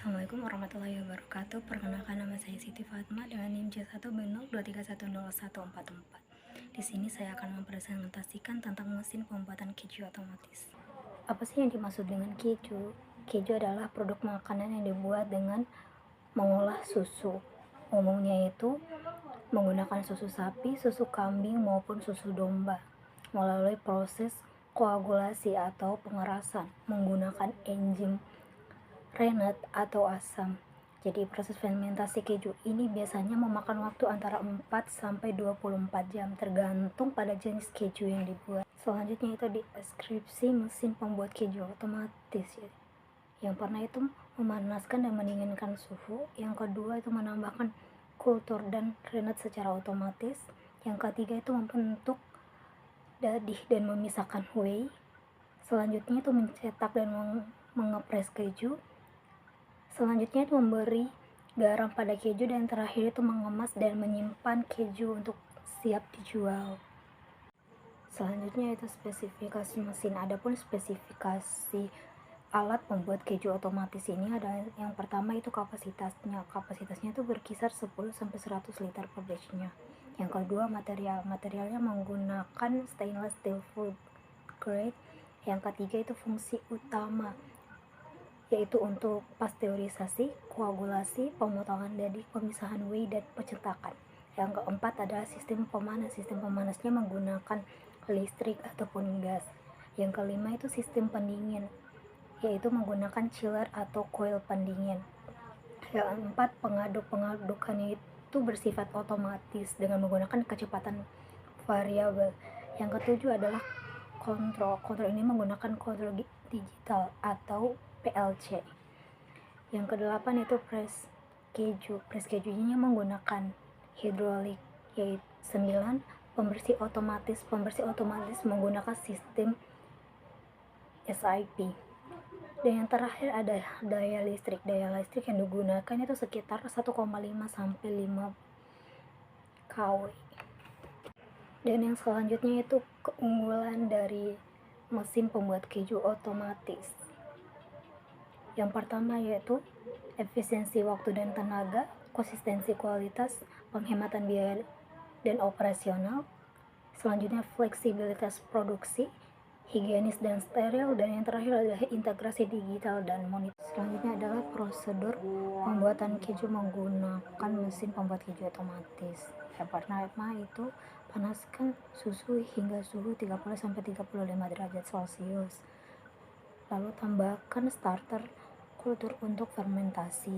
Assalamualaikum warahmatullahi wabarakatuh. Perkenalkan, nama saya Siti Fatma dengan NIM J1 Di sini saya akan mempresentasikan tentang mesin pembuatan keju otomatis. Apa sih yang dimaksud dengan keju? Keju adalah produk makanan yang dibuat dengan mengolah susu. Umumnya itu menggunakan susu sapi, susu kambing maupun susu domba melalui proses koagulasi atau pengerasan menggunakan enzim rennet atau asam. Jadi proses fermentasi keju ini biasanya memakan waktu antara 4 sampai 24 jam tergantung pada jenis keju yang dibuat. Selanjutnya itu deskripsi mesin pembuat keju otomatis ya. Yang pertama itu memanaskan dan mendinginkan suhu. Yang kedua itu menambahkan kultur dan rennet secara otomatis. Yang ketiga itu membentuk dadih dan memisahkan whey. Selanjutnya itu mencetak dan mengepres keju. Selanjutnya itu memberi garam pada keju, dan terakhir itu mengemas dan menyimpan keju untuk siap dijual. Selanjutnya itu spesifikasi mesin. Adapun spesifikasi alat pembuat keju otomatis ini ada yang pertama itu kapasitasnya. Kapasitasnya itu berkisar 10 sampai 100 liter per batch-nya. Yang kedua materialnya menggunakan stainless steel food grade. Yang ketiga itu fungsi utama, yaitu untuk pasteurisasi, koagulasi, pemotongan dadih, pemisahan whey, dan pencetakan. Yang keempat adalah sistem pemanas. Sistem pemanasnya menggunakan listrik ataupun gas. Yang kelima itu sistem pendingin, yaitu menggunakan chiller atau coil pendingin. Yang keempat pengadukannya itu bersifat otomatis dengan menggunakan kecepatan variabel. Yang ketujuh adalah kontrol. Kontrol ini menggunakan kontrol digital atau PLC. Yang kedelapan itu press keju. Press kejunya menggunakan hidrolik. Yaitu 9 pembersih otomatis. Pembersih otomatis menggunakan sistem SIP. Dan yang terakhir ada daya listrik. Daya listrik yang digunakan itu sekitar 1,5 sampai 5 kW. Dan yang selanjutnya itu keunggulan dari mesin pembuat keju otomatis. Yang pertama yaitu efisiensi waktu dan tenaga, konsistensi kualitas, penghematan biaya dan operasional. Selanjutnya fleksibilitas produksi, higienis dan steril, dan yang terakhir adalah integrasi digital dan monitor. Selanjutnya adalah prosedur pembuatan keju menggunakan mesin pembuat keju otomatis. Yang pertama itu panaskan susu hingga suhu 30 sampai 35 derajat Celcius. Lalu tambahkan starter kultur untuk fermentasi.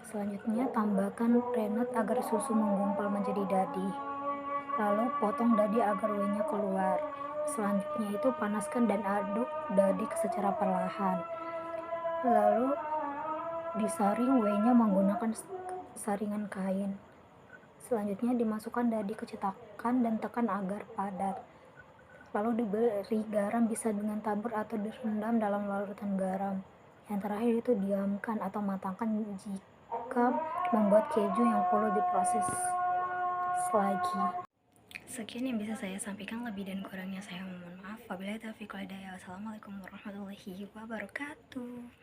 Selanjutnya tambahkan rennet agar susu menggumpal menjadi dadih. Lalu potong dadih agar whey-nya keluar. Selanjutnya itu panaskan dan aduk dadih secara perlahan. Lalu disaring whey-nya menggunakan saringan kain. Selanjutnya dimasukkan dadih ke cetakan dan tekan agar padat. Lalu diberi garam, bisa dengan tabur atau direndam dalam larutan garam. Yang terakhir itu diamkan atau matangkan jika membuat keju yang perlu diproses lagi. Sekian yang bisa saya sampaikan, lebih dan kurangnya saya mohon maaf. Wabillahi taufiq wal hidayah. Wassalamualaikum warahmatullahi wabarakatuh.